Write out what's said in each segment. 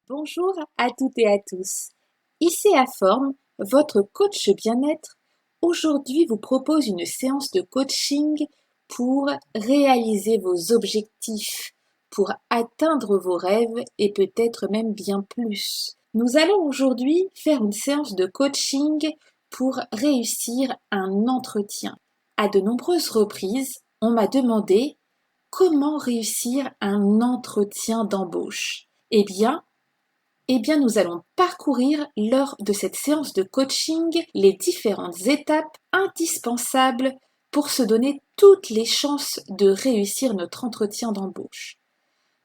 Bonjour à toutes et à tous. Ici à Forme, votre coach bien-être, aujourd'hui vous propose une séance de coaching pour réaliser vos objectifs, pour atteindre vos rêves et peut-être même bien plus. Nous allons aujourd'hui faire une séance de coaching pour réussir un entretien. À de nombreuses reprises, on m'a demandé comment réussir un entretien d'embauche. Nous allons parcourir lors de cette séance de coaching les différentes étapes indispensables pour se donner toutes les chances de réussir notre entretien d'embauche.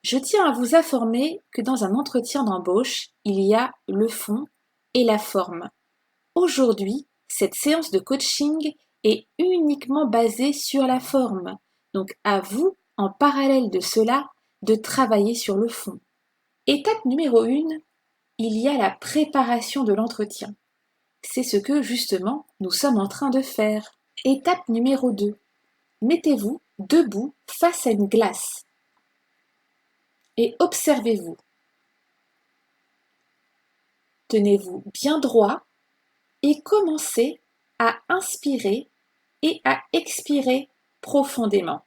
Je tiens à vous informer que dans un entretien d'embauche, il y a le fond et la forme. Aujourd'hui, cette séance de coaching est uniquement basée sur la forme. Donc à vous, en parallèle de cela, de travailler sur le fond. Étape numéro 1, il y a la préparation de l'entretien. C'est ce que, justement, nous sommes en train de faire. Étape numéro 2. Mettez-vous debout face à une glace et observez-vous. Tenez-vous bien droit et commencez à inspirer et à expirer profondément.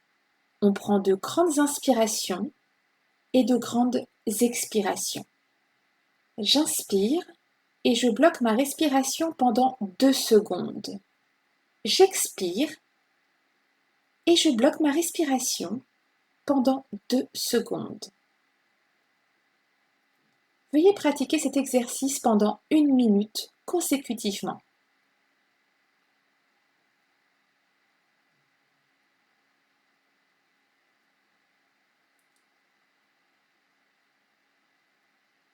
On prend de grandes inspirations et de grandes expirations. J'inspire et je bloque ma respiration pendant 2 secondes. J'expire et je bloque ma respiration pendant 2 secondes. Veuillez pratiquer cet exercice pendant 1 minute consécutivement.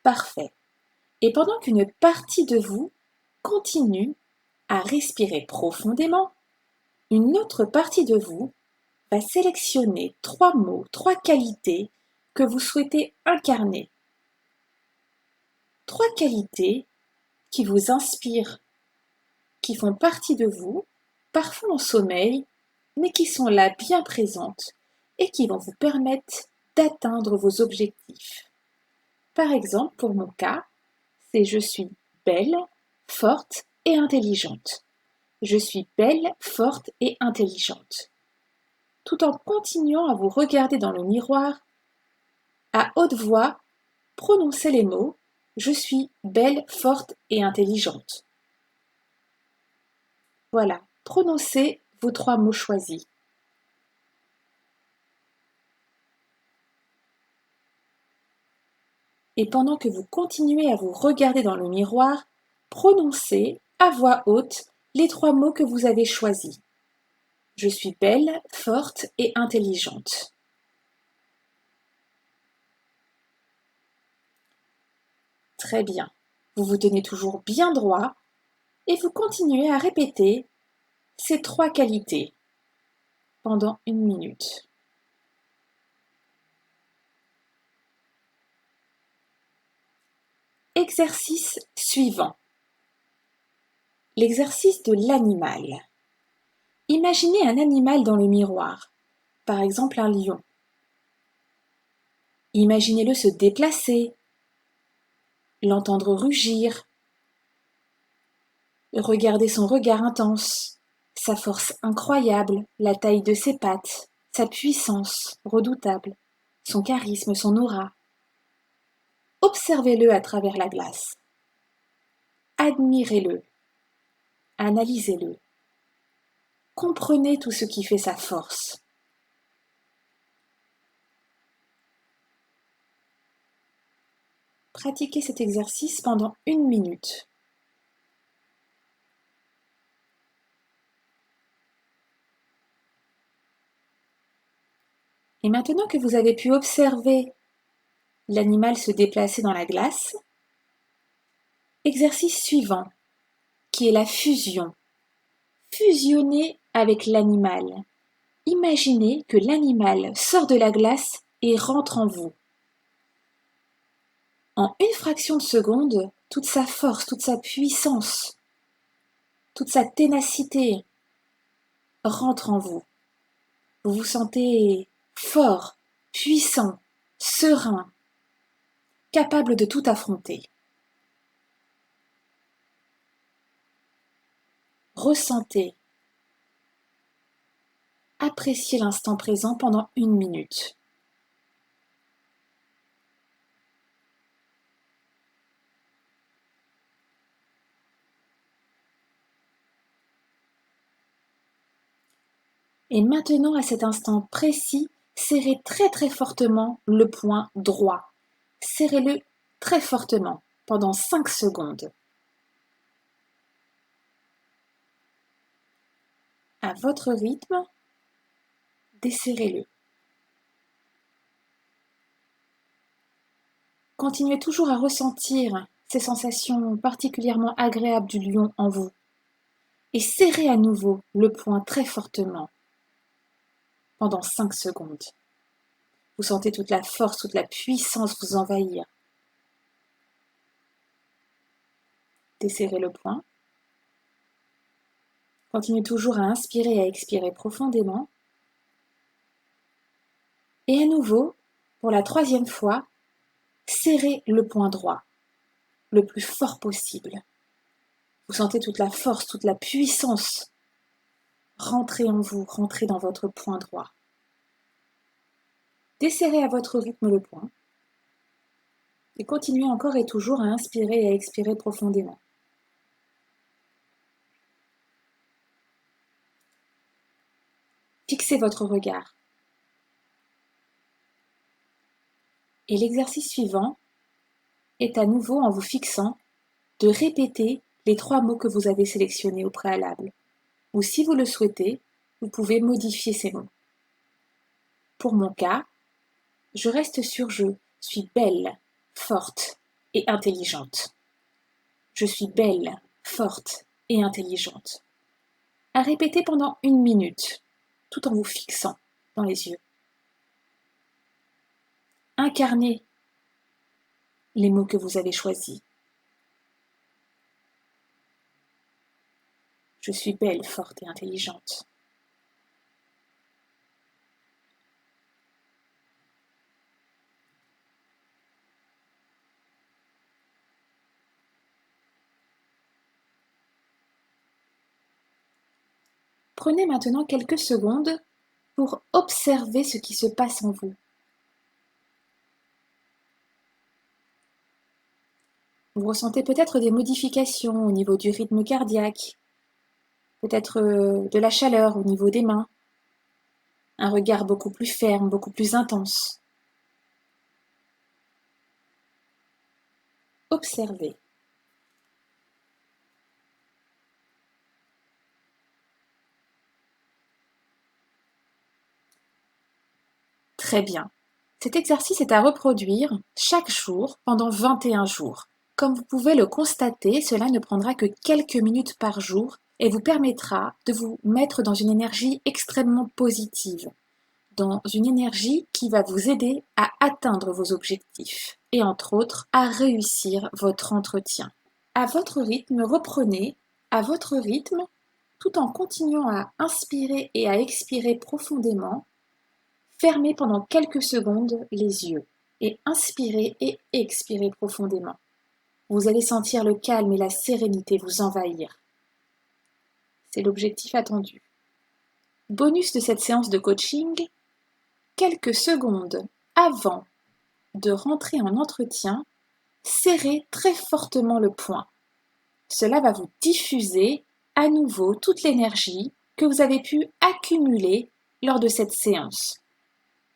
Parfait. Et pendant qu'une partie de vous continue à respirer profondément, une autre partie de vous va sélectionner 3 mots, 3 qualités que vous souhaitez incarner. 3 qualités qui vous inspirent, qui font partie de vous, parfois en sommeil, mais qui sont là bien présentes et qui vont vous permettre d'atteindre vos objectifs. Par exemple, pour mon cas, c'est je suis belle, forte et intelligente. Je suis belle, forte et intelligente. Tout en continuant à vous regarder dans le miroir, à haute voix, prononcez les mots je suis belle, forte et intelligente. Voilà, prononcez vos 3 mots choisis. Et pendant que vous continuez à vous regarder dans le miroir, prononcez à voix haute les 3 mots que vous avez choisis. Je suis belle, forte et intelligente. Très bien. Vous vous tenez toujours bien droit et vous continuez à répéter ces 3 qualités pendant 1 minute. Exercice suivant. L'exercice de l'animal. Imaginez un animal dans le miroir, par exemple un lion. Imaginez-le se déplacer, l'entendre rugir, regardez son regard intense, sa force incroyable, la taille de ses pattes, sa puissance redoutable, son charisme, son aura. Observez-le à travers la glace. Admirez-le. Analysez-le. Comprenez tout ce qui fait sa force. Pratiquez cet exercice pendant 1 minute. Et maintenant que vous avez pu observer l'animal se déplacer dans la glace, exercice suivant, qui est la fusion. Fusionnez avec l'animal. Imaginez que l'animal sort de la glace et rentre en vous. En une fraction de seconde, toute sa force, toute sa puissance, toute sa ténacité rentre en vous. Vous vous sentez fort, puissant, serein, capable de tout affronter. Ressentez. Appréciez l'instant présent pendant 1 minute. Et maintenant, à cet instant précis, serrez très très fortement le poing droit. Serrez-le très fortement pendant 5 secondes. À votre rythme, desserrez-le. Continuez toujours à ressentir ces sensations particulièrement agréables du lion en vous. Et serrez à nouveau le poing très fortement pendant 5 secondes. Vous sentez toute la force, toute la puissance vous envahir. Desserrez le poing. Continuez toujours à inspirer et à expirer profondément. Et à nouveau, pour la 3e fois, serrez le poing droit, le plus fort possible. Vous sentez toute la force, toute la puissance rentrer en vous, rentrer dans votre poing droit. Desserrez à votre rythme le poing. Et continuez encore et toujours à inspirer et à expirer profondément. Fixez votre regard. Et l'exercice suivant est à nouveau, en vous fixant, de répéter les 3 mots que vous avez sélectionnés au préalable. Ou si vous le souhaitez, vous pouvez modifier ces mots. Pour mon cas, je reste sur je suis belle, forte et intelligente. Je suis belle, forte et intelligente. À répéter pendant 1 minute, tout en vous fixant dans les yeux. Incarnez les mots que vous avez choisis. Je suis belle, forte et intelligente. Prenez maintenant quelques secondes pour observer ce qui se passe en vous. Vous ressentez peut-être des modifications au niveau du rythme cardiaque, peut-être de la chaleur au niveau des mains, un regard beaucoup plus ferme, beaucoup plus intense. Observez. Très bien. Cet exercice est à reproduire chaque jour pendant 21 jours. Comme vous pouvez le constater, cela ne prendra que quelques minutes par jour et vous permettra de vous mettre dans une énergie extrêmement positive, dans une énergie qui va vous aider à atteindre vos objectifs et entre autres à réussir votre entretien. À votre rythme, reprenez à votre rythme tout en continuant à inspirer et à expirer profondément. Fermez pendant quelques secondes les yeux et inspirez et expirez profondément. Vous allez sentir le calme et la sérénité vous envahir. C'est l'objectif attendu. Bonus de cette séance de coaching, quelques secondes avant de rentrer en entretien, serrez très fortement le poing. Cela va vous diffuser à nouveau toute l'énergie que vous avez pu accumuler lors de cette séance.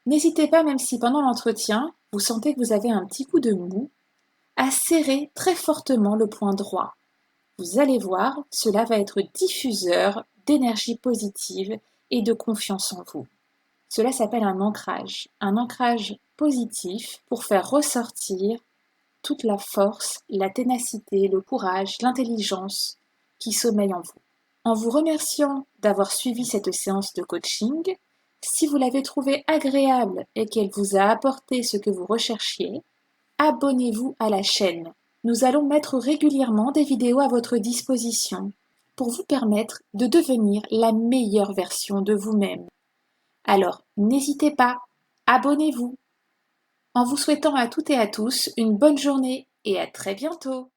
N'hésitez pas, même si pendant l'entretien, vous sentez que vous avez un petit coup de mou, à serrer très fortement le poing droit. Vous allez voir, cela va être diffuseur d'énergie positive et de confiance en vous. Cela s'appelle un ancrage positif pour faire ressortir toute la force, la ténacité, le courage, l'intelligence qui sommeillent en vous. En vous remerciant d'avoir suivi cette séance de coaching, si vous l'avez trouvée agréable et qu'elle vous a apporté ce que vous recherchiez, abonnez-vous à la chaîne. Nous allons mettre régulièrement des vidéos à votre disposition pour vous permettre de devenir la meilleure version de vous-même. Alors, n'hésitez pas, abonnez-vous. en vous souhaitant à toutes et à tous une bonne journée et à très bientôt.